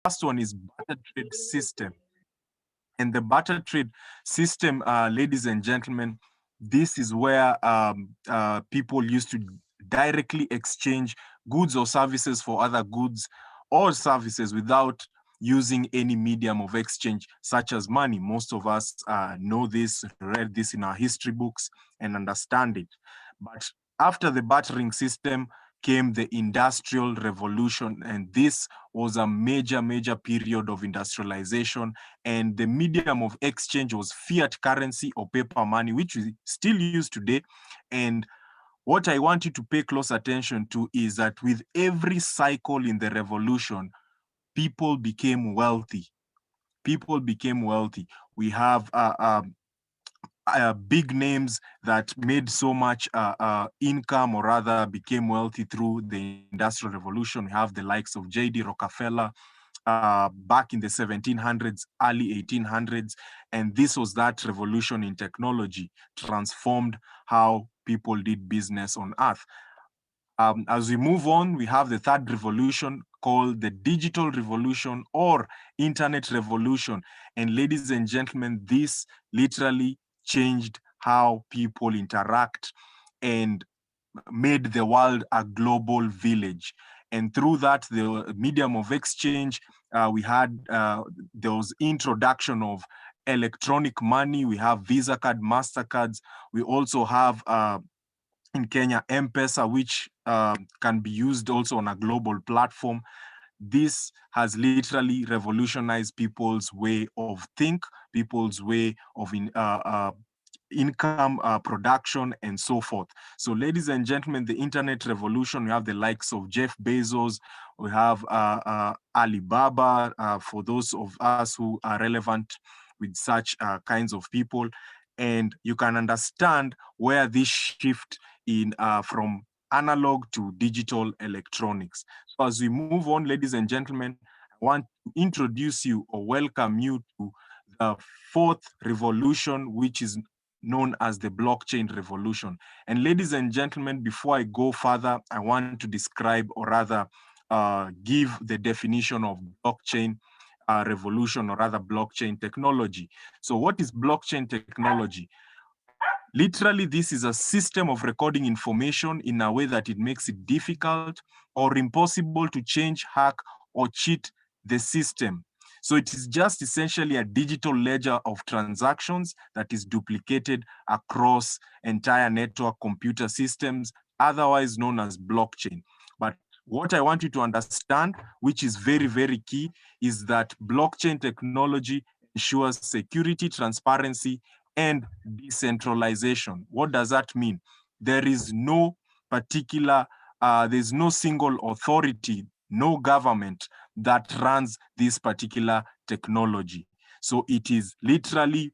first one is barter trade system. And the barter trade system, ladies and gentlemen, this is where people used to directly exchange goods or services for other goods or services without using any medium of exchange, such as money. Most of us know this, read this in our history books, and understand it. But after the bartering system came the Industrial Revolution, and this was a major period of industrialization, and the medium of exchange was fiat currency or paper money, which we still use today. And what I want you to pay close attention to is that with every cycle in the revolution, people became wealthy. People became wealthy. We have big names that made so much income, or rather became wealthy through the Industrial Revolution. We have the likes of J.D. Rockefeller back in the 1700s, early 1800s. And this was that revolution in technology, transformed how people did business on Earth. As we move on, we have the third revolution called the digital revolution or internet revolution. And ladies and gentlemen, this literally changed how people interact and made the world a global village. And through that, the medium of exchange, we had there was introduction of electronic money. We have Visa card, Mastercards. We also have in Kenya, M-Pesa, which can be used also on a global platform. This has literally revolutionized people's way of think, people's way of income production, and so forth. So, ladies and gentlemen, the internet revolution, we have the likes of Jeff Bezos, we have Alibaba, for those of us who are relevant with such kinds of people. And you can understand where this shift in from analog to digital electronics. So as we move on, ladies and gentlemen, I want to introduce you or welcome you to the fourth revolution, which is known as the blockchain revolution. And ladies and gentlemen, before I go further, I want to describe, or rather give the definition of blockchain revolution, or rather blockchain technology. So what is blockchain technology? Literally, this is a system of recording information in a way that it makes it difficult or impossible to change, hack, or cheat the system. So it is just essentially a digital ledger of transactions that is duplicated across entire network computer systems, otherwise known as blockchain. But what I want you to understand, which is very key, is that blockchain technology ensures security, transparency, and decentralization. What does that mean? There is no particular, there's no single authority, no government that runs this particular technology. So it is literally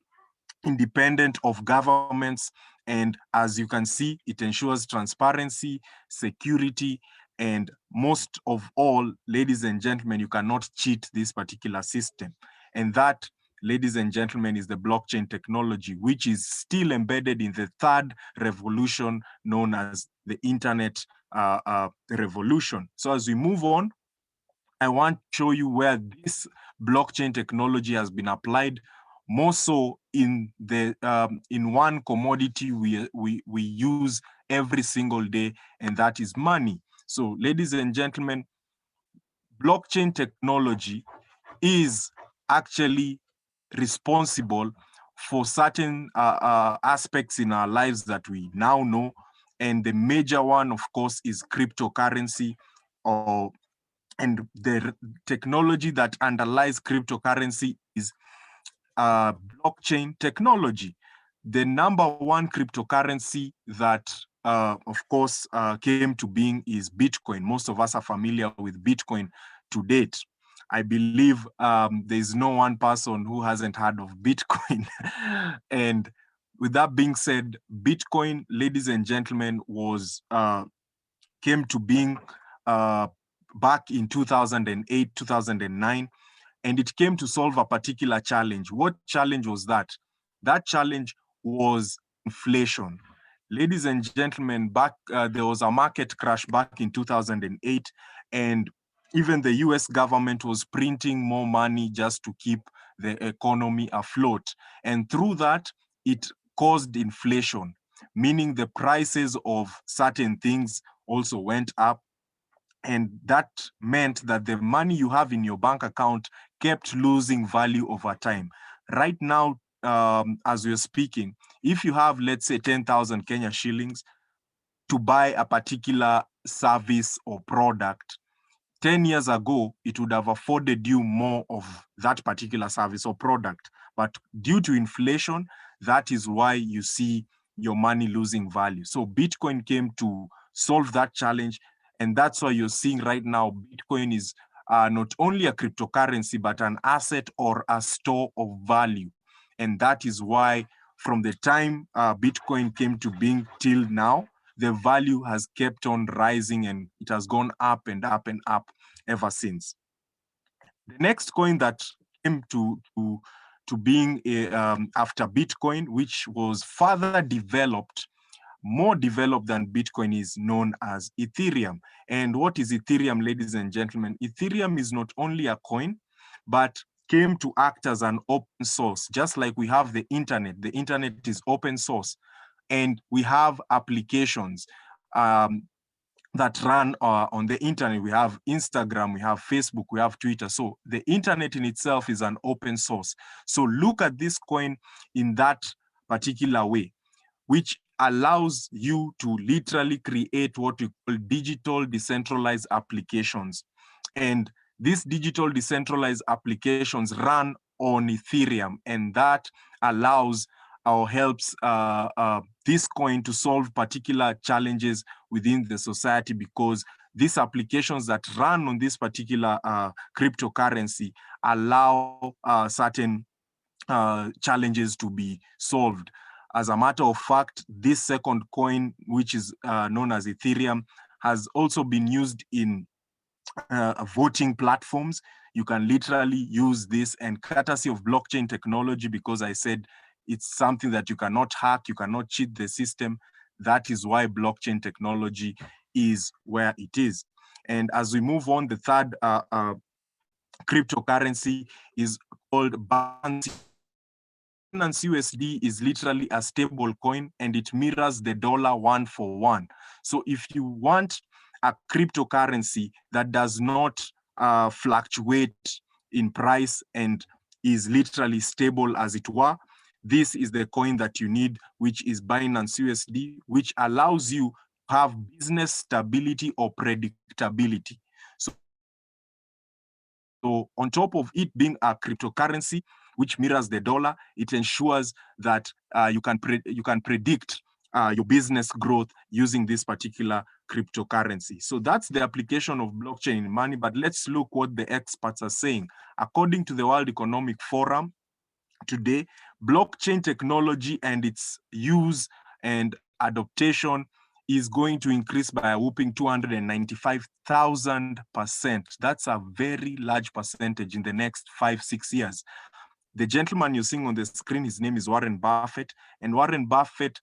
independent of governments. And as you can see, it ensures transparency, security, and most of all, ladies and gentlemen, you cannot cheat this particular system. And that, ladies and gentlemen, is the blockchain technology, which is still embedded in the third revolution known as the internet revolution. So as we move on, I want to show you where this blockchain technology has been applied, more so in the in one commodity we use every single day, and that is money. So, ladies and gentlemen, blockchain technology is actually responsible for certain aspects in our lives that we now know. And the major one, of course, is cryptocurrency, or and the technology that underlies cryptocurrency is blockchain technology. The number one cryptocurrency that, of course, came to being is Bitcoin. Most of us are familiar with Bitcoin to date. I believe there's no one person who hasn't heard of Bitcoin. And with that being said, Bitcoin, ladies and gentlemen, was came to being back in 2008, 2009, and it came to solve a particular challenge. What challenge was that? That challenge was inflation. Ladies and gentlemen, back there was a market crash back in 2008, and even the US government was printing more money just to keep the economy afloat. And through that, it caused inflation, meaning the prices of certain things also went up. And that meant that the money you have in your bank account kept losing value over time. Right now, as we're speaking, if you have, let's say, 10,000 Kenya shillings to buy a particular service or product, 10 years ago, it would have afforded you more of that particular service or product. But due to inflation, that is why you see your money losing value. So Bitcoin came to solve that challenge. And that's why you're seeing right now, Bitcoin is not only a cryptocurrency, but an asset or a store of value. And that is why from the time Bitcoin came to being till now, the value has kept on rising and it has gone up and up and up ever since. The next coin that came to being after Bitcoin, which was further developed, more developed than Bitcoin, is known as Ethereum. And what is Ethereum, ladies and gentlemen? Ethereum is not only a coin, but came to act as an open source. Just like we have the internet is open source. And we have applications that run on the internet. We have Instagram, we have Facebook, we have Twitter. So the internet in itself is an open source. So look at this coin in that particular way, which allows you to literally create what we call digital decentralized applications. And these digital decentralized applications run on Ethereum, and that allows or helps this coin to solve particular challenges within the society, because these applications that run on this particular cryptocurrency allow certain challenges to be solved. As a matter of fact, this second coin, which is known as Ethereum, has also been used in voting platforms. You can literally use this, and courtesy of blockchain technology, because I said it's something that you cannot hack, you cannot cheat the system. That is why blockchain technology is where it is. And as we move on, the third cryptocurrency is called Binance. Binance USD is literally a stable coin, and it mirrors the dollar one for one. So if you want a cryptocurrency that does not fluctuate in price and is literally stable as it were, this is the coin that you need, which is Binance USD, which allows you to have business stability or predictability. So on top of it being a cryptocurrency, which mirrors the dollar, it ensures that you can predict your business growth using this particular cryptocurrency. So that's the application of blockchain in money. But let's look what the experts are saying. According to the World Economic Forum, today, blockchain technology and its use and adaptation is going to increase by a whooping 295,000%. That's a very large percentage in the next 5-6 years. The gentleman you're seeing on the screen, his name is Warren Buffett. And Warren Buffett,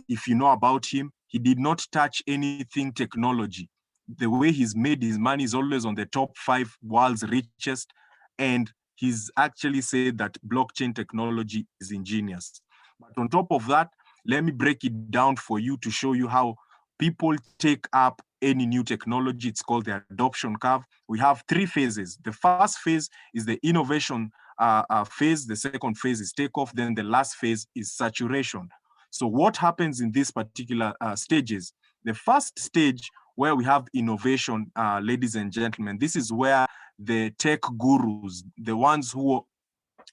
if you know about him, he did not touch anything technology. The way he's made his money is always on the top 5 world's richest. And he's actually said that blockchain technology is ingenious. But on top of that, let me break it down for you to show you how people take up any new technology. It's called the adoption curve. We have 3 phases. The first phase is the innovation phase. The second phase is takeoff. Then the last phase is saturation. So what happens in these particular stages? The first stage, where we have innovation, ladies and gentlemen, this is where the tech gurus, the ones who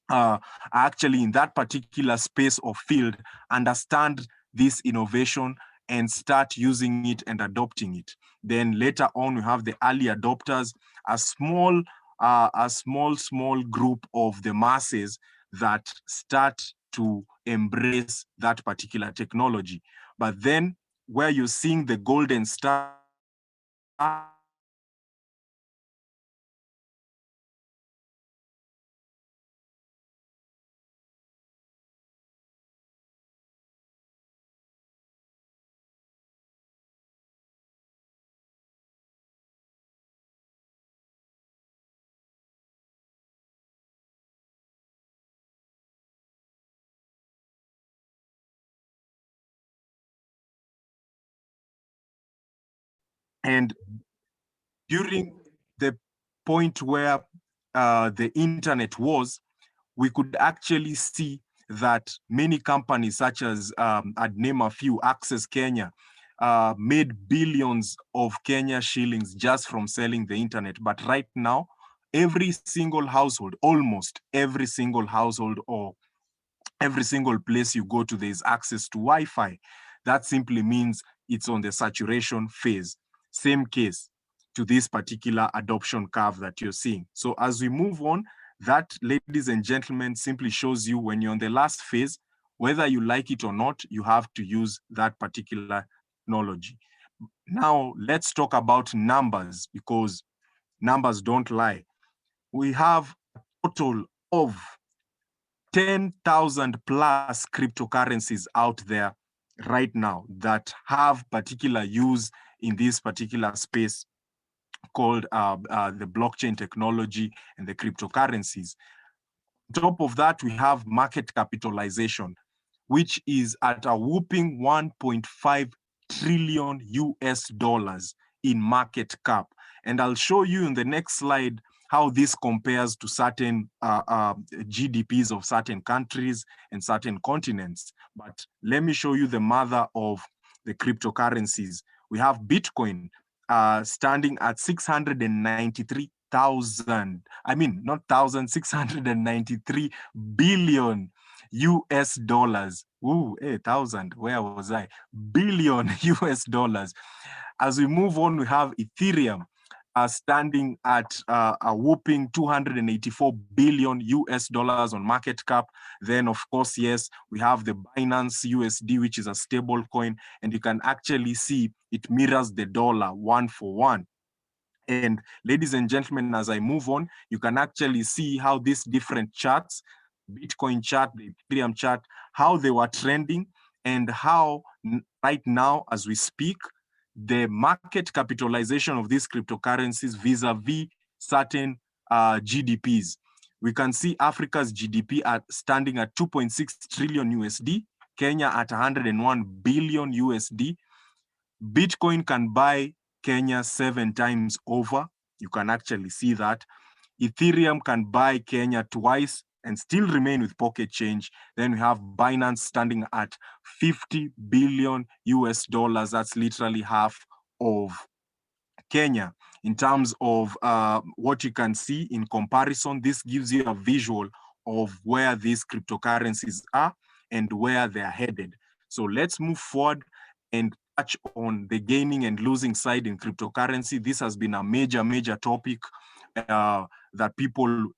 are actually in that particular space or field, understand this innovation and start using it and adopting it. Then later on, we have the early adopters, a small group of the masses that start to embrace that particular technology. But then where you're seeing the golden star And during the point where the internet was, we could actually see that many companies such as, I'd name a few, Access Kenya, made billions of Kenya shillings just from selling the internet. But right now, every single household, almost every single household, or every single place you go to, there is access to Wi-Fi. That simply means it's on the saturation phase. Same case to this particular adoption curve that you're seeing. So as we move on, that, ladies and gentlemen, simply shows you when you're on the last phase, whether you like it or not, you have to use that particular technology. Now, let's talk about numbers, because numbers don't lie. We have a total of 10,000 plus cryptocurrencies out there right now that have particular use in this particular space called the blockchain technology and the cryptocurrencies. On top of that, we have market capitalization, which is at a whooping 1.5 trillion US dollars in market cap. And I'll show you in the next slide how this compares to certain GDPs of certain countries and certain continents. But let me show you the mother of the cryptocurrencies. We have Bitcoin standing at 693,000, I mean, not thousand, 693 billion US dollars. Ooh, 1,000, where was I? Billion US dollars. As we move on, we have Ethereum standing at a whooping 284 billion US dollars on market cap. Then, of course, yes, we have the Binance USD, which is a stable coin, and you can actually see it mirrors the dollar one for one. And ladies and gentlemen, as I move on, you can actually see how these different charts, Bitcoin chart, the Ethereum chart, how they were trending, and how right now, as we speak, the market capitalization of these cryptocurrencies vis-a-vis certain GDPs. We can see Africa's GDP at standing at 2.6 trillion USD, Kenya at 101 billion USD. Bitcoin can buy Kenya 7 times over. You can actually see that. Ethereum can buy Kenya twice and still remain with pocket change. Then we have Binance standing at 50 billion US dollars. That's literally half of Kenya. In terms of what you can see in comparison, this gives you a visual of where these cryptocurrencies are and where they're headed. So let's move forward and touch on the gaining and losing side in cryptocurrency. This has been a major topic that people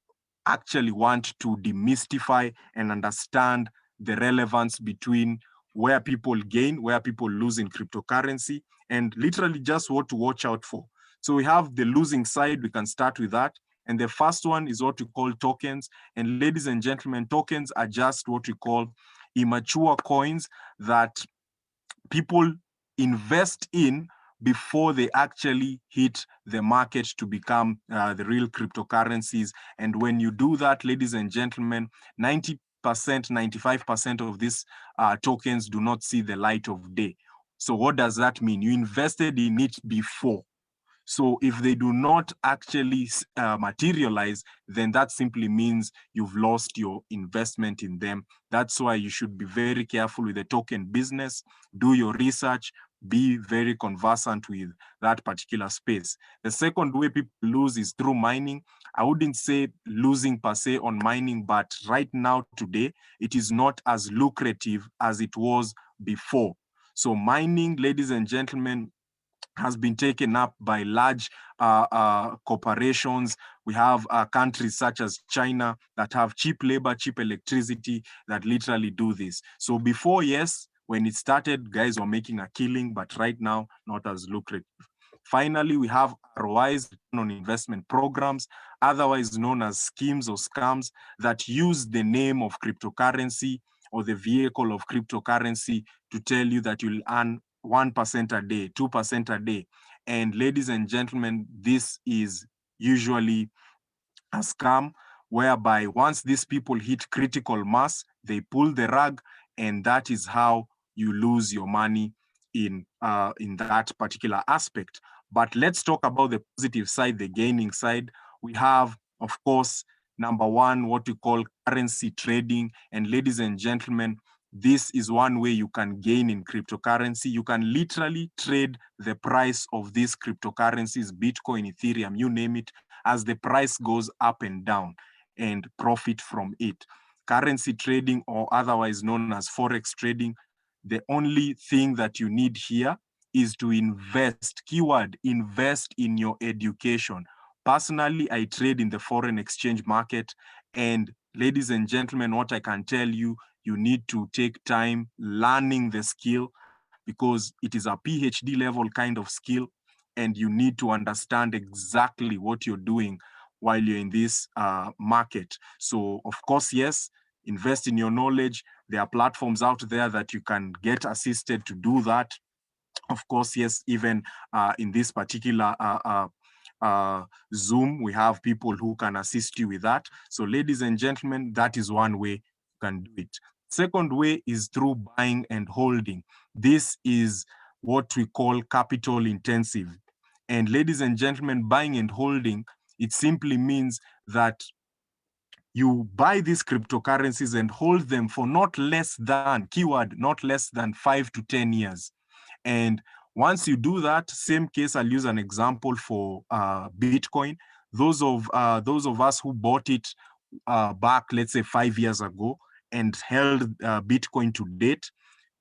actually want to demystify and understand the relevance between where people gain, where people lose in cryptocurrency, and literally just what to watch out for. So we have the losing side, we can start with that. And the first one is what we call tokens. And ladies and gentlemen, tokens are just what we call immature coins that people invest in before they actually hit the market to become the real cryptocurrencies. And when you do that, ladies and gentlemen, 90%, 95% of these tokens do not see the light of day. So what does that mean? You invested in it before. So if they do not actually materialize, then that simply means you've lost your investment in them. That's why you should be very careful with the token business, do your research, be very conversant with that particular space. The second way people lose is through mining. I wouldn't say losing per se on mining, but right now, today, it is not as lucrative as it was before. So mining, ladies and gentlemen, has been taken up by large corporations. We have countries such as China that have cheap labor, cheap electricity that literally do this. So before, yes, when it started, guys were making a killing, but right now, not as lucrative. Finally, we have ROIs, on investment programs, otherwise known as schemes or scams that use the name of cryptocurrency or the vehicle of cryptocurrency to tell you that you'll earn 1% a day, 2% a day. And ladies and gentlemen, this is usually a scam whereby once these people hit critical mass, they pull the rug, and that is how you lose your money in that particular aspect. But let's talk about the positive side, the gaining side. We have, of course, number one, what we call currency trading. And ladies and gentlemen, this is one way you can gain in cryptocurrency. You can literally trade the price of these cryptocurrencies, Bitcoin, Ethereum, you name it, as the price goes up and down, and profit from it. Currency trading, or otherwise known as Forex trading, the only thing that you need here is to invest. Keyword, invest in your education. Personally, I trade in the foreign exchange market. And ladies and gentlemen, what I can tell you, you need to take time learning the skill, because it is a PhD level kind of skill, and you need to understand exactly what you're doing while you're in this market. So, of course, yes, invest in your knowledge. There are platforms out there that you can get assisted to do that. Of course, yes, even in this particular Zoom, we have people who can assist you with that. So, ladies and gentlemen, that is one way you can do it. Second way is through buying and holding. This is what we call capital intensive. And ladies and gentlemen, buying and holding, it simply means that you buy these cryptocurrencies and hold them for not less than, keyword, not less than 5 to 10 years. And once you do that, same case, I'll use an example for Bitcoin. Those of us who bought it back, let's say 5 years ago, and held Bitcoin to date,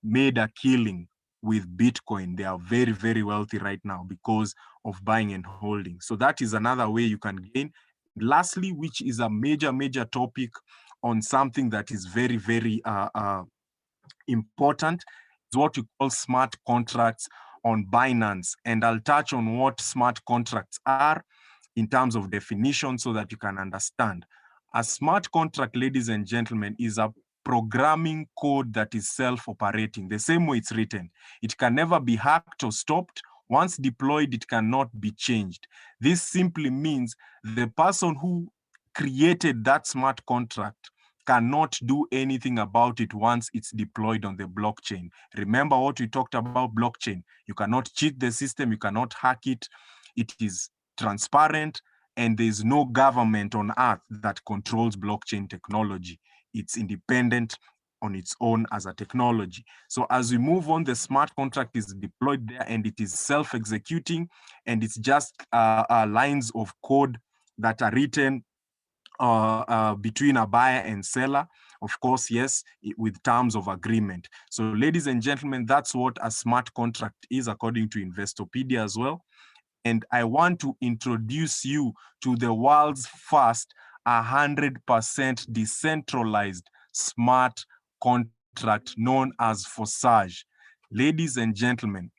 made a killing with Bitcoin. They are very, very wealthy right now because of buying and holding. So that is another way you can gain. Lastly, which is a major topic on something that is very, very important, is what we call smart contracts on Binance. And I'll touch on what smart contracts are in terms of definition so that you can understand. A smart contract, ladies and gentlemen, is a programming code that is self-operating, the same way it's written. It can never be hacked or stopped. Once deployed, it cannot be changed. This simply means the person who created that smart contract cannot do anything about it once it's deployed on the blockchain. Remember what we talked about blockchain. You cannot cheat the system, you cannot hack it. It is transparent, and there's no government on earth that controls blockchain technology. It's independent on its own as a technology. So as we move on, the smart contract is deployed there, and it is self-executing, and it's just lines of code that are written between a buyer and seller, of course, yes, with terms of agreement. So, ladies and gentlemen, that's what a smart contract is according to Investopedia as well. And I want to introduce you to the world's first 100% decentralized smart contract known as Forsage. Ladies and gentlemen,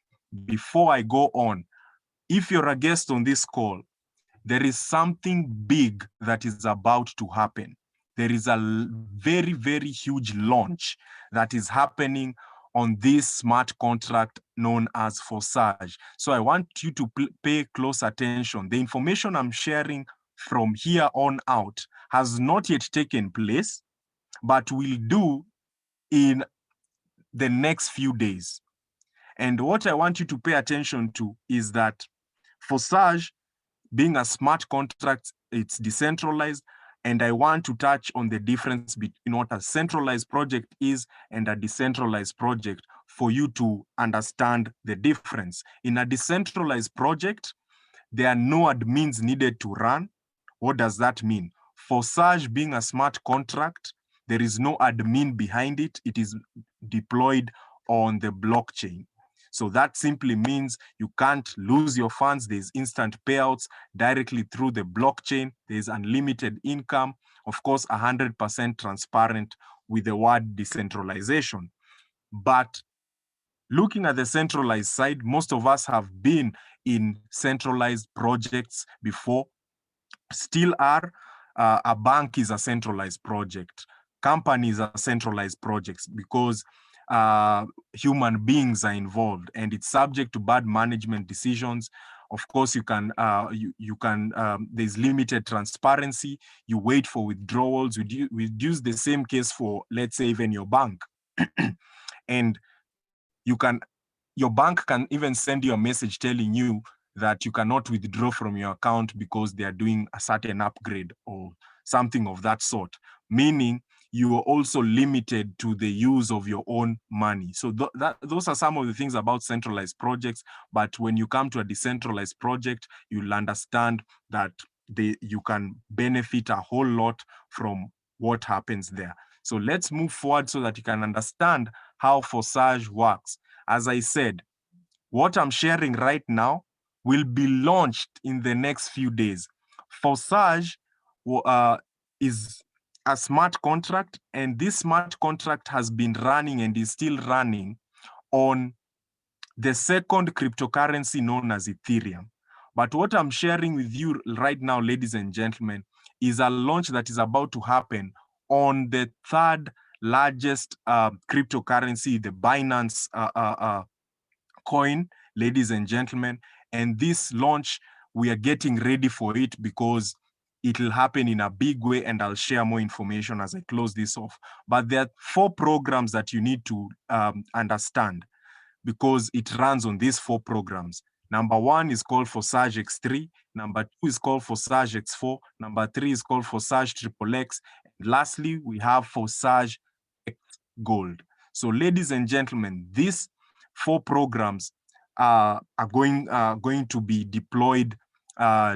before I go on, if you're a guest on this call, there is something big that is about to happen. There is a very, very huge launch that is happening on this smart contract known as Forsage. So I want you to pay close attention. The information I'm sharing from here on out has not yet taken place, but will do in the next few days. And what I want you to pay attention to is that Forsage, being a smart contract, it's decentralized. And I want to touch on the difference between what a centralized project is and a decentralized project for you to understand the difference. In a decentralized project, there are no admins needed to run. What does that mean? Forsage being a smart contract, there is no admin behind it. It is deployed on the blockchain. So that simply means you can't lose your funds. There's instant payouts directly through the blockchain. There's unlimited income. Of course, 100% transparent with the word decentralization. But looking at the centralized side, most of us have been in centralized projects before, still are. A bank is a centralized project. Companies are centralized projects because human beings are involved, and it's subject to bad management decisions. Of course, you can there's limited transparency. You wait for withdrawals. We use the same case for, let's say, even your bank, and your bank can even send you a message telling you that you cannot withdraw from your account because they are doing a certain upgrade or something of that sort, meaning you are also limited to the use of your own money. So those are some of the things about centralized projects. But when you come to a decentralized project, you'll understand that you can benefit a whole lot from what happens there. So let's move forward so that you can understand how Forsage works. As I said, what I'm sharing right now will be launched in the next few days. Forsage is a smart contract, and this smart contract has been running and is still running on the second cryptocurrency known as Ethereum. But what I'm sharing with you right now, ladies and gentlemen, is a launch that is about to happen on the third largest cryptocurrency, the Binance coin, ladies and gentlemen. And this launch, we are getting ready for it because it will happen in a big way, and I'll share more information as I close this off. But there are 4 programs that you need to understand, because it runs on these 4 programs. Number 1 is called Forsage X3. Number 2 is called Forsage X4. Number 3 is called Forsage XXX. And lastly, we have Forsage X Gold. So, ladies and gentlemen, these 4 programs are going to be deployed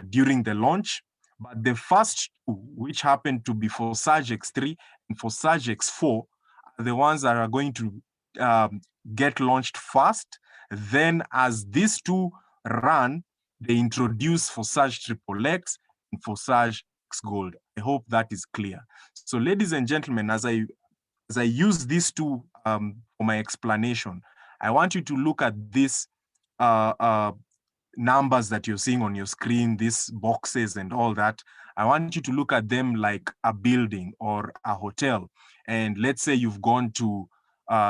during the launch. But the first 2, which happen to be Forsage X3 and Forsage X4, are the ones that are going to get launched first. Then, as these 2 run, they introduce Forsage XXX and Forsage X Gold. I hope that is clear. So, ladies and gentlemen, as I use these 2 for my explanation, I want you to look at these numbers that you're seeing on your screen, these boxes and all that. I want you to look at them like a building or a hotel. And let's say you've gone to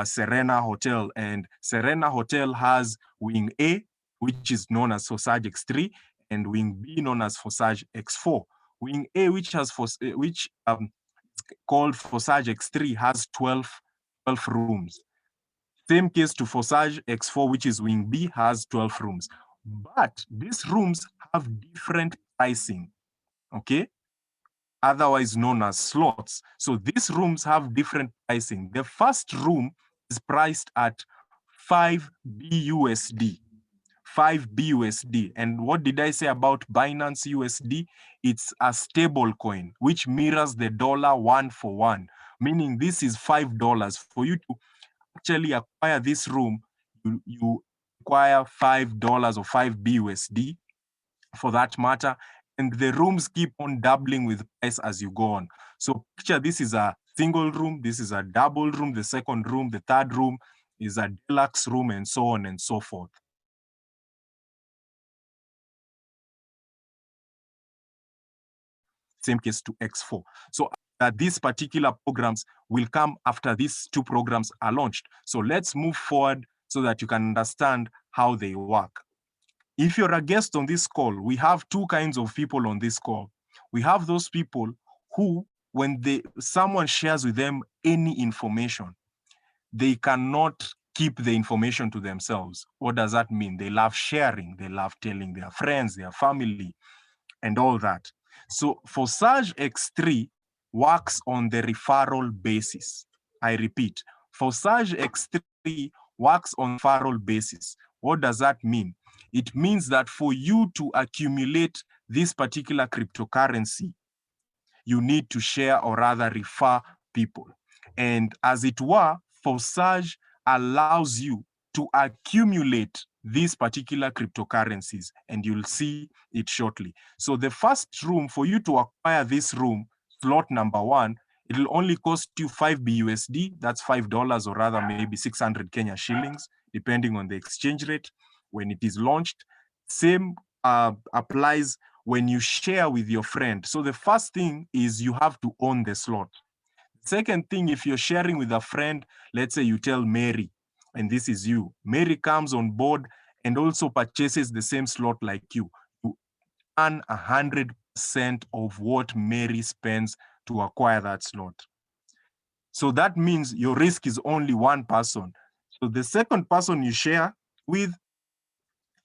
Serena Hotel, and Serena Hotel has wing A, which is known as Forsage X3, and wing B known as Forsage X4. Wing A, which called Forsage X3, has 12 rooms. Same case to Forsage X4, which is wing B, has 12 rooms. But these rooms have different pricing, okay? Otherwise known as slots. So these rooms have different pricing. The first room is priced at 5 BUSD. 5 BUSD. And what did I say about Binance USD? It's a stable coin, which mirrors the dollar 1 for 1, meaning this is $5. For you to actually acquire this room, you acquire $5 or 5 BUSD for that matter, and the rooms keep on doubling with price as you go on. So picture this is a single room, this is a double room, the second room, the third room is a deluxe room, and so on and so forth. Same case to X4. So these particular programs will come after these 2 programs are launched. So let's move forward so that you can understand how they work. If you're a guest on this call, we have 2 kinds of people on this call. We have those people who, when someone shares with them any information, they cannot keep the information to themselves. What does that mean? They love sharing, they love telling their friends, their family, and all that. So Forsage X3 works on the referral basis. I repeat, Forsage X3 works on referral basis. What does that mean? It means that for you to accumulate this particular cryptocurrency, you need to share or rather refer people. And as it were, Forsage allows you to accumulate these particular cryptocurrencies, and you'll see it shortly. So the first room, for you to acquire this room, slot number 1, it'll only cost you 5 BUSD, that's $5 or rather maybe 600 Kenya shillings, depending on the exchange rate when it is launched. Same applies when you share with your friend. So the first thing is you have to own the slot. Second thing, if you're sharing with a friend, let's say you tell Mary, and this is you. Mary comes on board and also purchases the same slot like you. You earn 100% of what Mary spends to acquire that slot. So that means your risk is only 1 person. So the second person you share with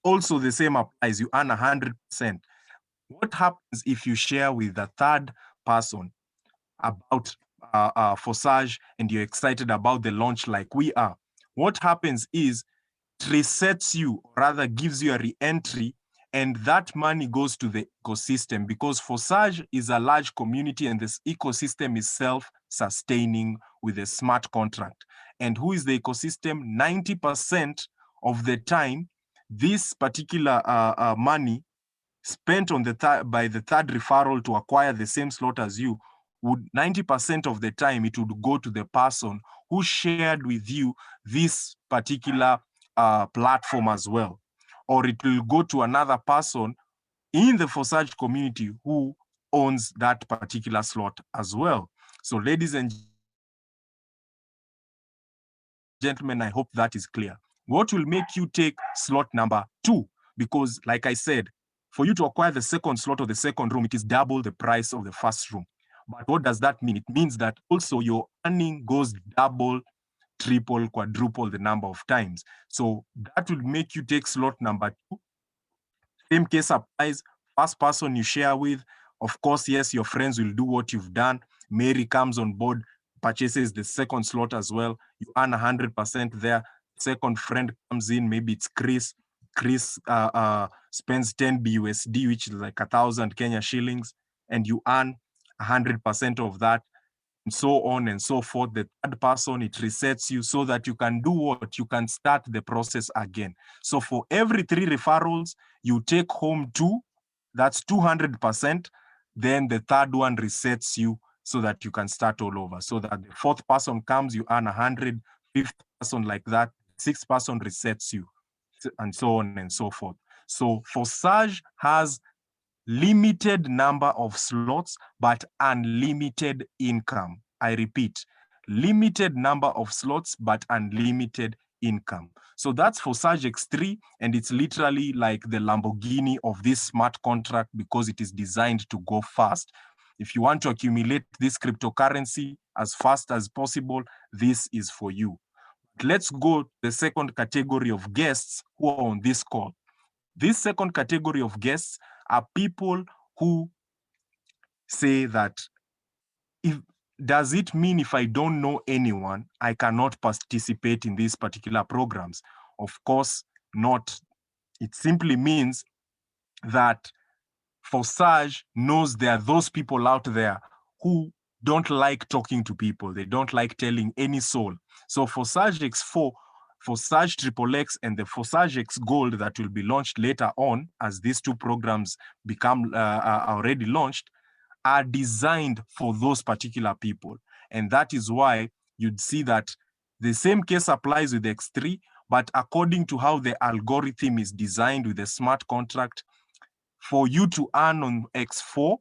Also the same applies, you earn 100%. What happens if you share with a third person about Forsage and you're excited about the launch like we are? What happens is it resets you, or rather gives you a re-entry, and that money goes to the ecosystem, because Forsage is a large community and this ecosystem is self-sustaining with a smart contract. And who is the ecosystem? 90% of the time, this particular money spent on by the third referral to acquire the same slot as you would 90% of the time it would go to the person who shared with you this particular platform as well, or it will go to another person in the Forsage community who owns that particular slot as well. So ladies and gentlemen, I hope that is clear. What will make you take slot number 2? Because like I said, for you to acquire the second slot of the second room, it is double the price of the first room. But what does that mean? It means that also your earning goes double, triple, quadruple the number of times. So that will make you take slot number 2. Same case applies. First person you share with, of course, yes, your friends will do what you've done. Mary comes on board, purchases the second slot as well. You earn 100% there. Second friend comes in, maybe it's Chris. Chris spends 10 BUSD, which is like 1,000 Kenya shillings, and you earn 100% of that, and so on and so forth. The third person, it resets you so that you can do what? You can start the process again. So for every 3 referrals, you take home 2, that's 200%. Then the third one resets you so that you can start all over. So that the fourth person comes, you earn 100, fifth person like that, sixth person resets you, and so on and so forth. So Forsage has limited number of slots, but unlimited income. I repeat, limited number of slots, but unlimited income. So that's Forsage X3, and it's literally like the Lamborghini of this smart contract because it is designed to go fast. If you want to accumulate this cryptocurrency as fast as possible, this is for you. Let's go to the second category of guests who are on this call. This second category of guests are people who say that, does it mean if I don't know anyone, I cannot participate in these particular programs? Of course not. It simply means that Forsage knows there are those people out there who don't like talking to people. They don't like telling any soul. So Forsage X4, Forsage XXX, and the Forsage X Gold that will be launched later on, as these 2 programs become already launched, are designed for those particular people. And that is why you'd see that the same case applies with X3, but according to how the algorithm is designed with the smart contract, for you to earn on X4,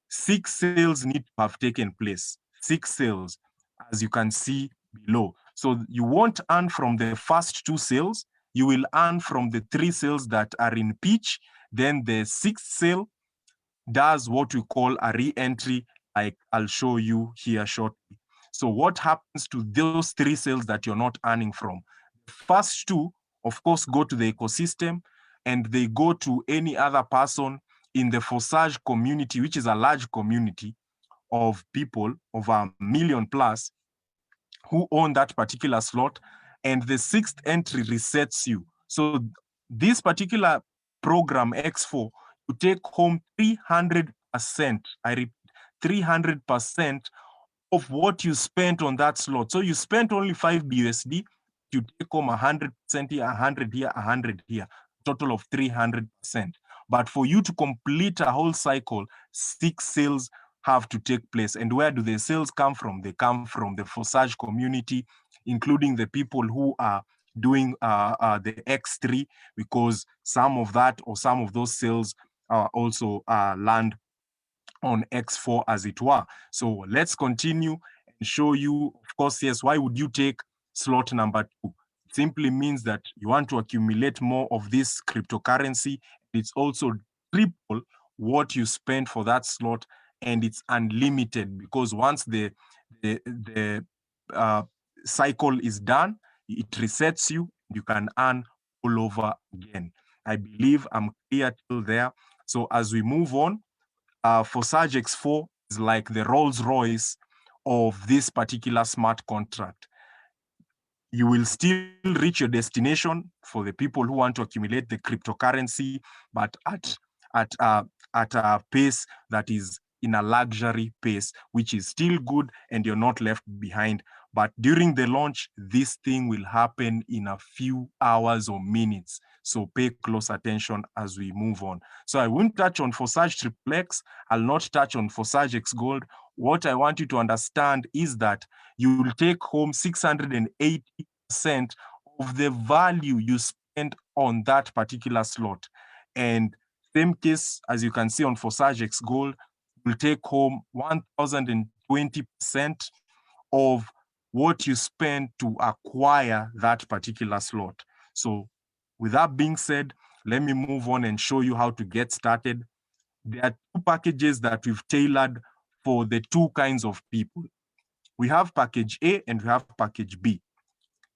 6 sales need to have taken place. 6 sales, as you can see below. So you won't earn from the first 2 sales. You will earn from the 3 sales that are in pitch. Then the 6th sale does what we call a re-entry, like I'll show you here shortly. So what happens to those 3 sales that you're not earning from? The first 2, of course, go to the ecosystem, and they go to any other person in the Forsage community, which is a large community of people, of 1 million plus, who own that particular slot. And the 6th entry resets you. So this particular program X4, you take home 300%. I repeat, 300% of what you spent on that slot. So you spent only 5 BUSD, you take home 100% here, 100 here, 100 here, total of 300%. But for you to complete a whole cycle, 6 sales have to take place. And where do the sales come from? They come from the Forsage community, including the people who are doing the X3, because some of that or some of those sales also land on X4, as it were. So let's continue and show you, of course, yes, why would you take slot number 2? It simply means that you want to accumulate more of this cryptocurrency. It's also triple what you spend for that slot, and it's unlimited, because once the cycle is done, it resets you, you can earn all over again. I believe I'm clear till there. So as we move on, Forsage X4 is like the Rolls Royce of this particular smart contract. You will still reach your destination for the people who want to accumulate the cryptocurrency, but at a pace that is in a luxury pace, which is still good, and you're not left behind. But during the launch, this thing will happen in a few hours or minutes. So pay close attention as we move on. So I won't touch on Forsage Triplex. I'll not touch on Forsage X Gold. What I want you to understand is that you will take home 680% of the value you spend on that particular slot. And same case, as you can see on Forsage X Gold, will take home 1,020% of what you spend to acquire that particular slot. So with that being said, let me move on and show you how to get started. There are two packages that we've tailored for the two kinds of people. We have package A and we have package B.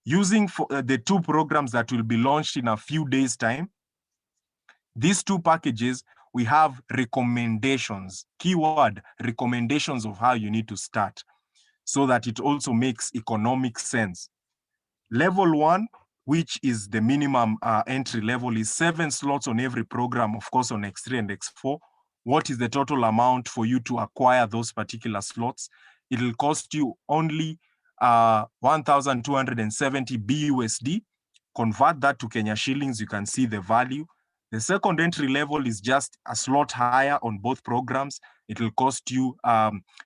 Using the two programs that will be launched in a few days' time, these two packages, we have recommendations, keyword recommendations of how you need to start so that it also makes economic sense. Level 1, which is the minimum entry level, is 7 slots on every program, of course, on X3 and X4. What is the total amount for you to acquire those particular slots? It will cost you only 1,270 BUSD. Convert that to Kenya shillings, you can see the value. The second entry level is just a slot higher on both programs. It will cost you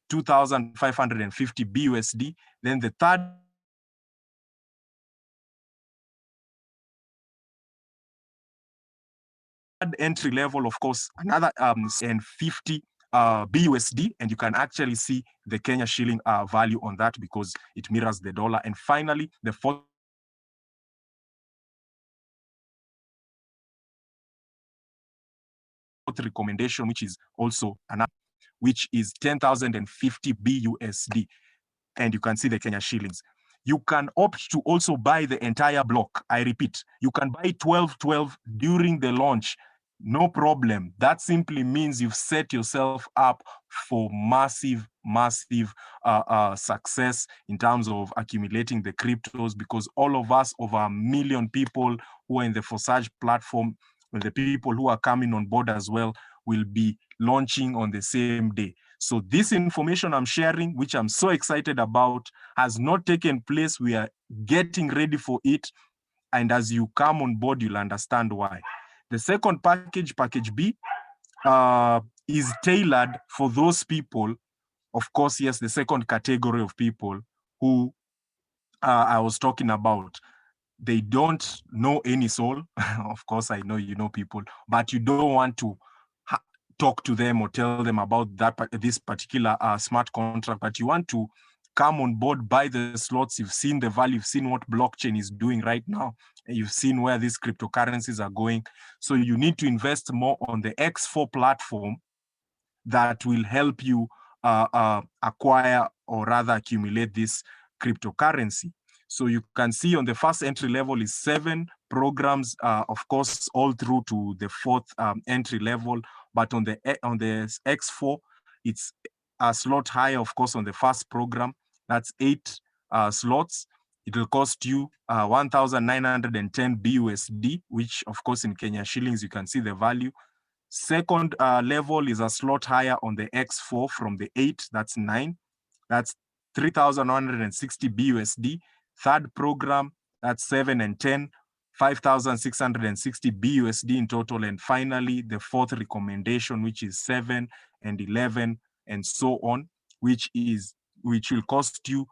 2,550 BUSD. Then the third entry level, of course, another and 50 BUSD, and you can actually see the Kenya shilling value on that because it mirrors the dollar. And finally, the fourth recommendation, which is also another, which is 10,050 BUSD. And you can see the Kenya shillings. You can opt to also buy the entire block. I repeat, you can buy 12 during the launch. No problem. That simply means you've set yourself up for massive success in terms of accumulating the cryptos, because all of us, over 1 million people who are in the Forsage platform, and the people who are coming on board as well, will be launching on the same day. So this information I'm sharing, which I'm so excited about, has not taken place. We are getting ready for it. And as you come on board, you'll understand why. The second package, package B, is tailored for those people. Of course, yes, the second category of people who I was talking about. They don't know any soul. Of course, I know you know people, but you don't want to talk to them or tell them about this particular smart contract, but you want to come on board, buy the slots. You've seen the value, you've seen what blockchain is doing right now, and you've seen where these cryptocurrencies are going. So you need to invest more on the X4 platform that will help you acquire, or rather accumulate, this cryptocurrency. So you can see on the first entry level is 7 programs, of course, all through to the fourth entry level. But on the X4, it's a slot higher, of course, on the first program. That's 8 slots. It will cost you 1,910 BUSD, which, of course, in Kenya shillings, you can see the value. Second level is a slot higher on the X4 from the 8, that's 9. That's 3,160 BUSD. Third program, that's 7 and 10, 5,660 BUSD in total. And finally, the fourth recommendation, which is 7 and 11, and so on, which will cost you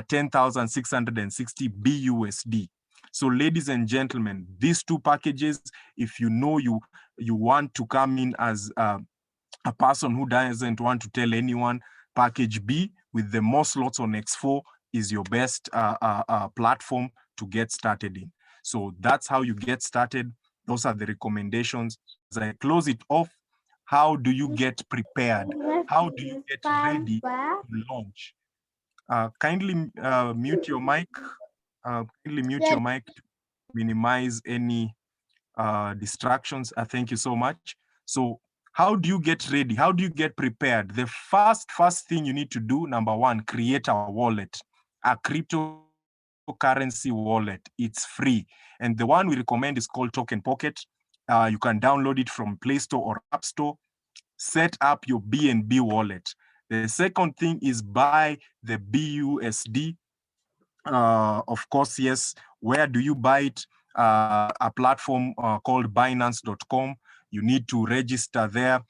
10,660 BUSD. So, ladies and gentlemen, these two packages, if you know you want to come in as a person who doesn't want to tell anyone, package B with the more slots on X4 is your best platform to get started in. So that's how you get started. Those are the recommendations. As I close it off, how do you get prepared? How do you get ready to launch? Kindly mute your mic. Kindly mute your mic to minimize any distractions. Thank you so much. So how do you get ready? How do you get prepared? The first thing you need to do, number one, create a wallet, a cryptocurrency wallet. It's free. And the one we recommend is called Token Pocket. You can download it from Play Store or App Store. Set up your BNB wallet. The second thing is buy the BUSD. Of course, yes. Where do you buy it? A platform called Binance.com. You need to register there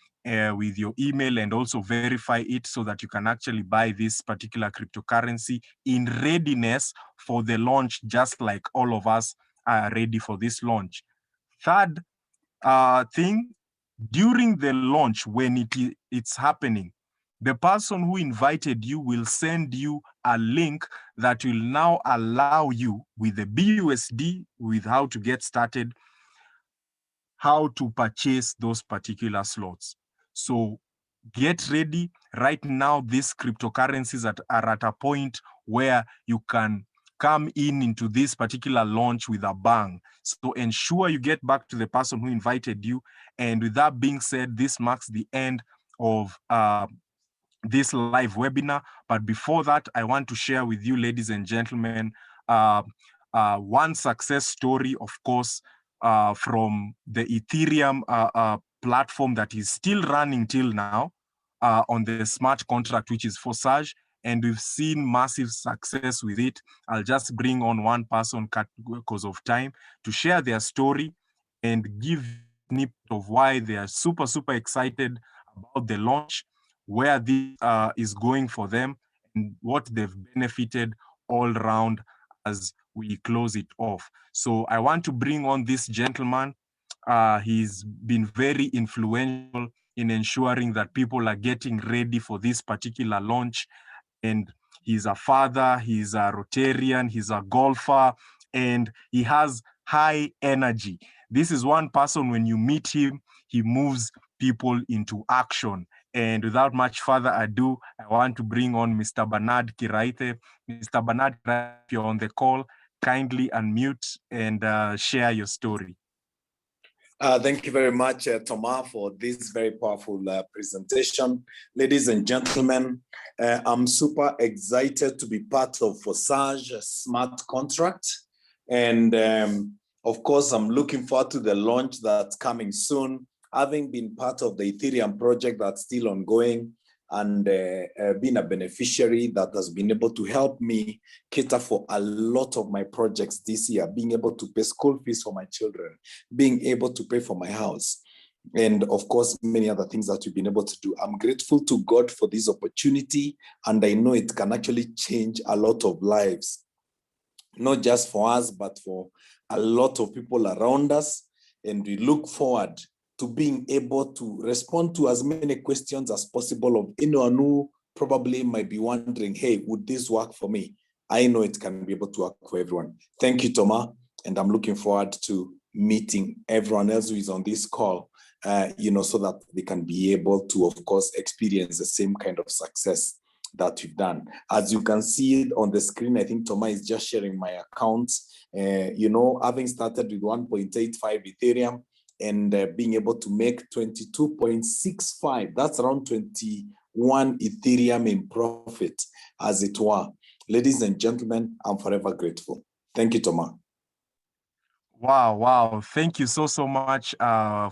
with your email and also verify it so that you can actually buy this particular cryptocurrency in readiness for the launch, just like all of us are ready for this launch. Third thing, during the launch, when it's happening, the person who invited you will send you a link that will now allow you with the BUSD, with how to get started, how to purchase those particular slots. So get ready. Right now, these cryptocurrencies are at a point where you can come into this particular launch with a bang. So ensure you get back to the person who invited you. And with that being said, this marks the end of this live webinar. But before that, I want to share with you, ladies and gentlemen, one success story, of course, from the Ethereum platform that is still running till now on the smart contract, which is Forsage. And we've seen massive success with it. I'll just bring on one person because of time to share their story and give a snippet of why they are super, super excited about the launch, where this is going for them, and what they've benefited all around as we close it off. So I want to bring on this gentleman. He's been very influential in ensuring that people are getting ready for this particular launch. And he's a father, he's a Rotarian, he's a golfer, and he has high energy. This is one person, when you meet him, he moves people into action. And without much further ado, I want to bring on Mr. Bernard Kiraite. Mr. Bernard, if you're on the call, kindly unmute and share your story. Thank you very much, Thomas, for this very powerful presentation. Ladies and gentlemen, I'm super excited to be part of Forsage Smart Contract. And of course, I'm looking forward to the launch that's coming soon. Having been part of the Ethereum project that's still ongoing, and being a beneficiary that has been able to help me cater for a lot of my projects this year, being able to pay school fees for my children, being able to pay for my house, and of course, many other things that we've been able to do. I'm grateful to God for this opportunity, and I know it can actually change a lot of lives, not just for us, but for a lot of people around us. And we look forward to being able to respond to as many questions as possible of anyone who probably might be wondering, hey, would this work for me? I know it can be able to work for everyone. Thank you, Thomas. And I'm looking forward to meeting everyone else who is on this call, so that they can be able to, of course, experience the same kind of success that we've done. As you can see on the screen, I think Thomas is just sharing my accounts. Having started with 1.85 Ethereum, and being able to make 22.65, that's around 21 Ethereum in profit, as it were. Ladies and gentlemen, I'm forever grateful. Thank you, Thomas. Wow. Thank you so much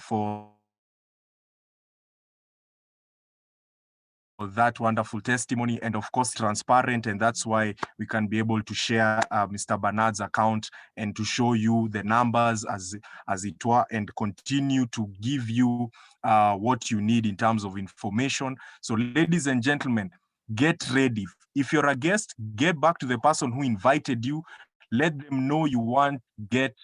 for that wonderful testimony, and of course transparent, and that's why we can be able to share Mr. Bernard's account and to show you the numbers as it were, and continue to give you what you need in terms of information. So ladies and gentlemen, get ready. If you're a guest, get back to the person who invited you. Let them know you want to get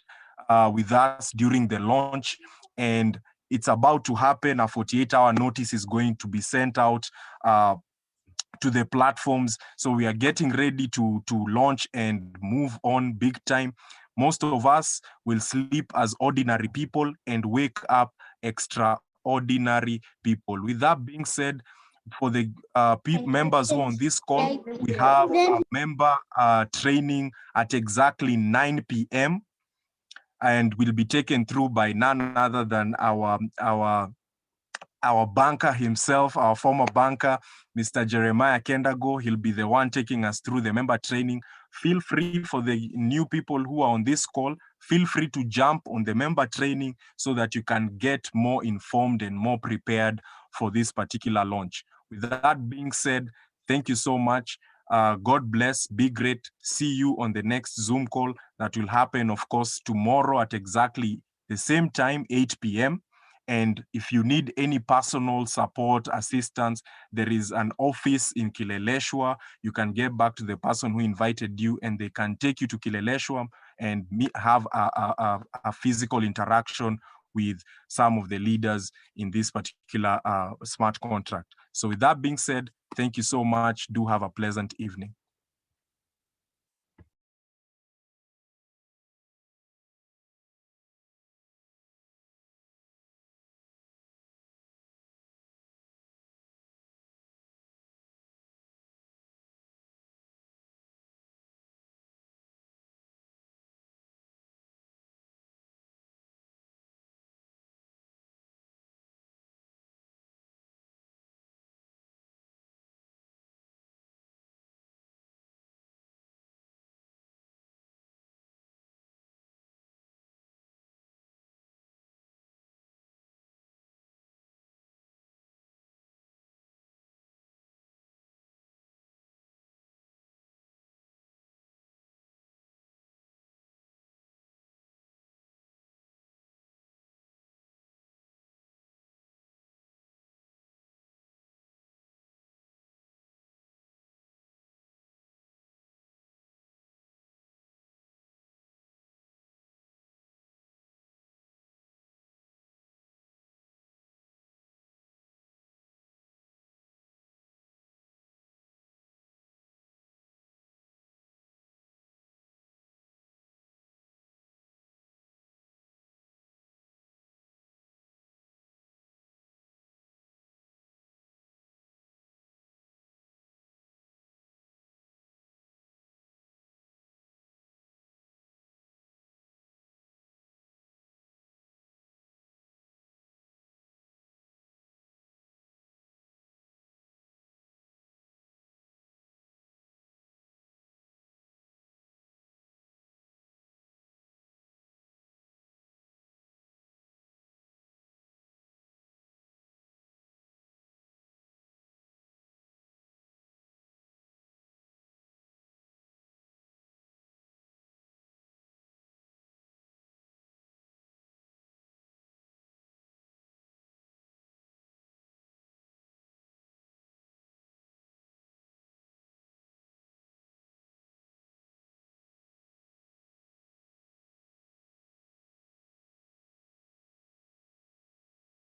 with us during the launch, and it's about to happen. A 48-hour notice is going to be sent out to the platforms. So we are getting ready to launch and move on big time. Most of us will sleep as ordinary people and wake up extraordinary people. With that being said, for the members who are on this call, we have a member training at exactly 9 p.m. and will be taken through by none other than our banker himself, our former banker, Mr. Jeremiah Kendago. He'll be the one taking us through the member training. Feel free, for the new people who are on this call, feel free to jump on the member training so that you can get more informed and more prepared for this particular launch. With that being said, thank you so much. God bless, be great. See you on the next Zoom call that will happen, of course, tomorrow at exactly the same time, 8 p.m. And if you need any personal support, assistance, there is an office in Kileleshwa. You can get back to the person who invited you, and they can take you to Kileleshwa and have a physical interaction with some of the leaders in this particular smart contract. So with that being said, thank you so much. Do have a pleasant evening.